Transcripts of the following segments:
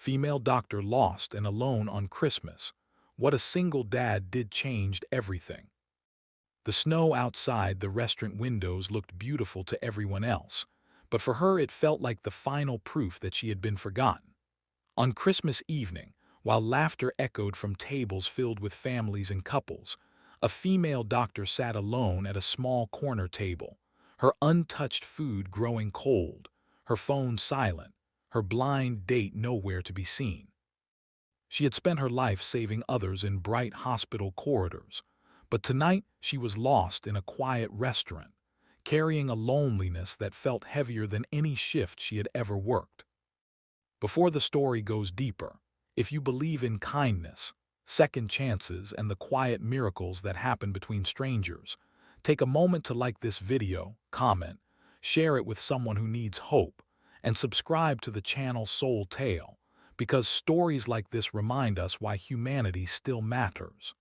Female doctor lost and alone on Christmas. What a single dad did changed everything. The snow outside the restaurant windows looked beautiful to everyone else, but for her it felt like the final proof that she had been forgotten. On Christmas evening, while laughter echoed from tables filled with families and couples, a female doctor sat alone at a small corner table, her untouched food growing cold, her phone silent, her blind date nowhere to be seen. She had spent her life saving others in bright hospital corridors, but tonight she was lost in a quiet restaurant, carrying a loneliness that felt heavier than any shift she had ever worked. Before the story goes deeper, if you believe in kindness, second chances, and the quiet miracles that happen between strangers, take a moment to like this video, comment, share it with someone who needs hope, and subscribe to the channel Soul Tale, because stories like this remind us why humanity still matters.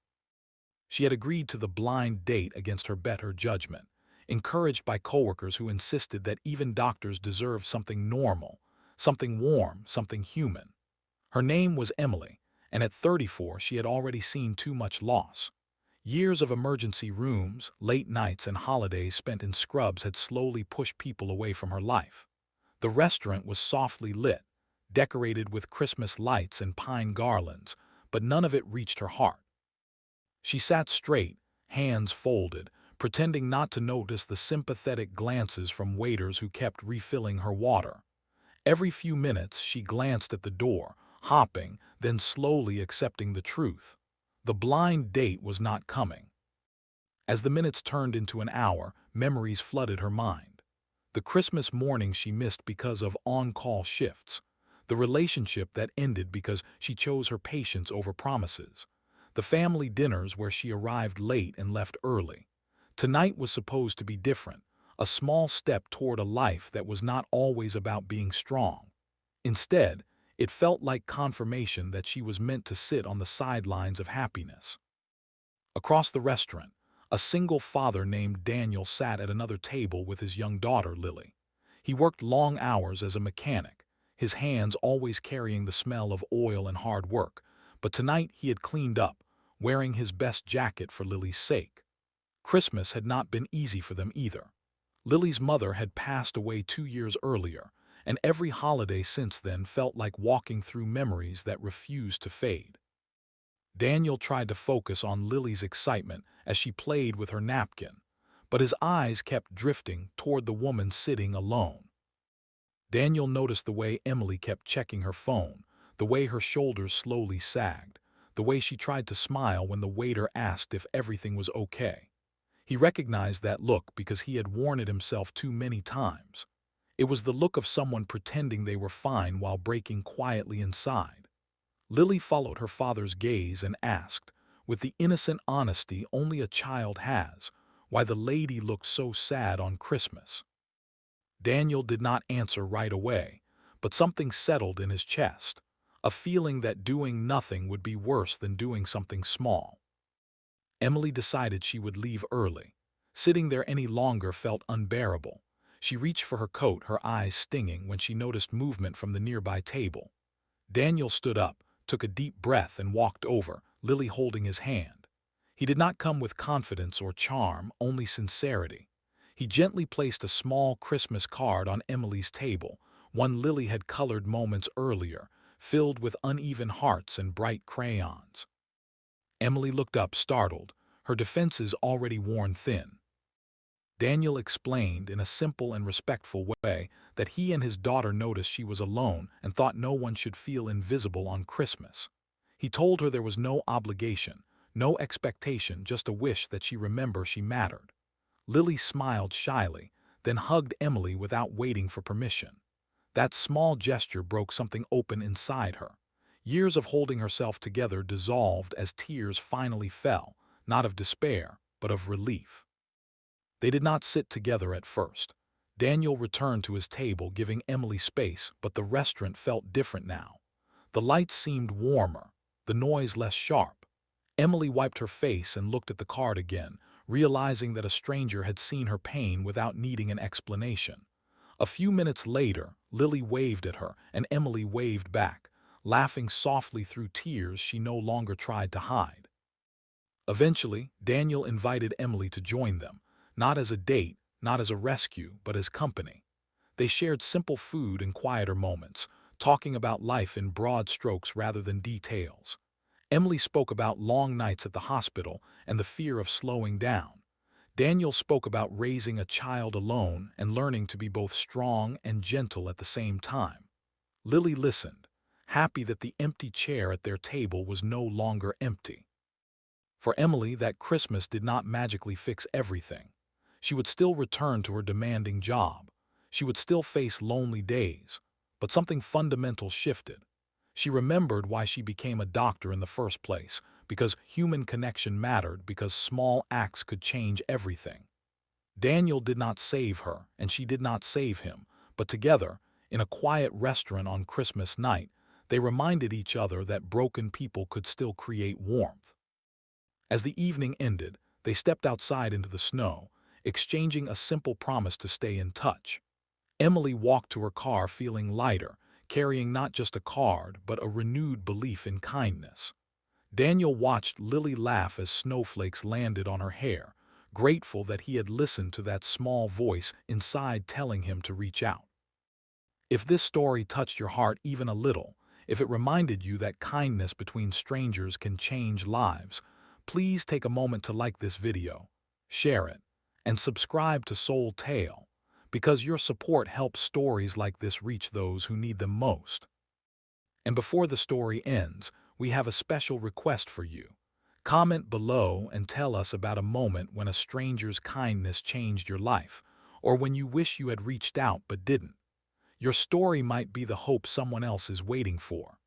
She had agreed to the blind date against her better judgment, encouraged by coworkers who insisted that even doctors deserved something normal, something warm, something human. Her name was Emily, and at 34 she had already seen too much loss. Years of emergency rooms, late nights, and holidays spent in scrubs had slowly pushed people away from her life. The restaurant was softly lit, decorated with Christmas lights and pine garlands, but none of it reached her heart. She sat straight, hands folded, pretending not to notice the sympathetic glances from waiters who kept refilling her water. Every few minutes she glanced at the door, hopping, then slowly accepting the truth. The blind date was not coming. As the minutes turned into an hour, memories flooded her mind. The Christmas morning she missed because of on-call shifts. The relationship that ended because she chose her patience over promises. The family dinners where she arrived late and left early. Tonight was supposed to be different, a small step toward a life that was not always about being strong. Instead, it felt like confirmation that she was meant to sit on the sidelines of happiness. Across the restaurant, a single father named Daniel sat at another table with his young daughter, Lily. He worked long hours as a mechanic, his hands always carrying the smell of oil and hard work, but tonight he had cleaned up, wearing his best jacket for Lily's sake. Christmas had not been easy for them either. Lily's mother had passed away 2 years earlier, and every holiday since then felt like walking through memories that refused to fade. Daniel tried to focus on Lily's excitement as she played with her napkin, but his eyes kept drifting toward the woman sitting alone. Daniel noticed the way Emily kept checking her phone, the way her shoulders slowly sagged, the way she tried to smile when the waiter asked if everything was okay. He recognized that look because he had worn it himself too many times. It was the look of someone pretending they were fine while breaking quietly inside. Lily followed her father's gaze and asked, with the innocent honesty only a child has, why the lady looked so sad on Christmas. Daniel did not answer right away, but something settled in his chest, a feeling that doing nothing would be worse than doing something small. Emily decided she would leave early. Sitting there any longer felt unbearable. She reached for her coat, her eyes stinging when she noticed movement from the nearby table. Daniel stood up, took a deep breath and walked over, Lily holding his hand. He did not come with confidence or charm, only sincerity. He gently placed a small Christmas card on Emily's table, one Lily had colored moments earlier, filled with uneven hearts and bright crayons. Emily looked up, startled, her defenses already worn thin. Daniel explained in a simple and respectful way that he and his daughter noticed she was alone and thought no one should feel invisible on Christmas. He told her there was no obligation, no expectation, just a wish that she remember she mattered. Lily smiled shyly, then hugged Emily without waiting for permission. That small gesture broke something open inside her. Years of holding herself together dissolved as tears finally fell, not of despair, but of relief. They did not sit together at first. Daniel returned to his table, giving Emily space, but the restaurant felt different now. The lights seemed warmer, the noise less sharp. Emily wiped her face and looked at the card again, realizing that a stranger had seen her pain without needing an explanation. A few minutes later, Lily waved at her, and Emily waved back, laughing softly through tears she no longer tried to hide. Eventually, Daniel invited Emily to join them, not as a date, not as a rescue, but as company. They shared simple food and quieter moments, talking about life in broad strokes rather than details. Emily spoke about long nights at the hospital and the fear of slowing down. Daniel spoke about raising a child alone and learning to be both strong and gentle at the same time. Lily listened, happy that the empty chair at their table was no longer empty. For Emily, that Christmas did not magically fix everything. She would still return to her demanding job. She would still face lonely days. But something fundamental shifted. She remembered why she became a doctor in the first place, because human connection mattered, because small acts could change everything. Daniel did not save her, and she did not save him, but together, in a quiet restaurant on Christmas night, they reminded each other that broken people could still create warmth. As the evening ended, they stepped outside into the snow, exchanging a simple promise to stay in touch. Emily walked to her car feeling lighter, carrying not just a card, but a renewed belief in kindness. Daniel watched Lily laugh as snowflakes landed on her hair, grateful that he had listened to that small voice inside telling him to reach out. If this story touched your heart even a little, if it reminded you that kindness between strangers can change lives, please take a moment to like this video, share it, and subscribe to Soul Tale, because your support helps stories like this reach those who need them most. And before the story ends, we have a special request for you. Comment below and tell us about a moment when a stranger's kindness changed your life, or when you wish you had reached out but didn't. Your story might be the hope someone else is waiting for.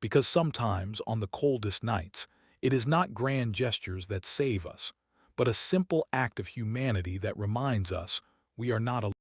Because sometimes, on the coldest nights, it is not grand gestures that save us, but a simple act of humanity that reminds us we are not alone.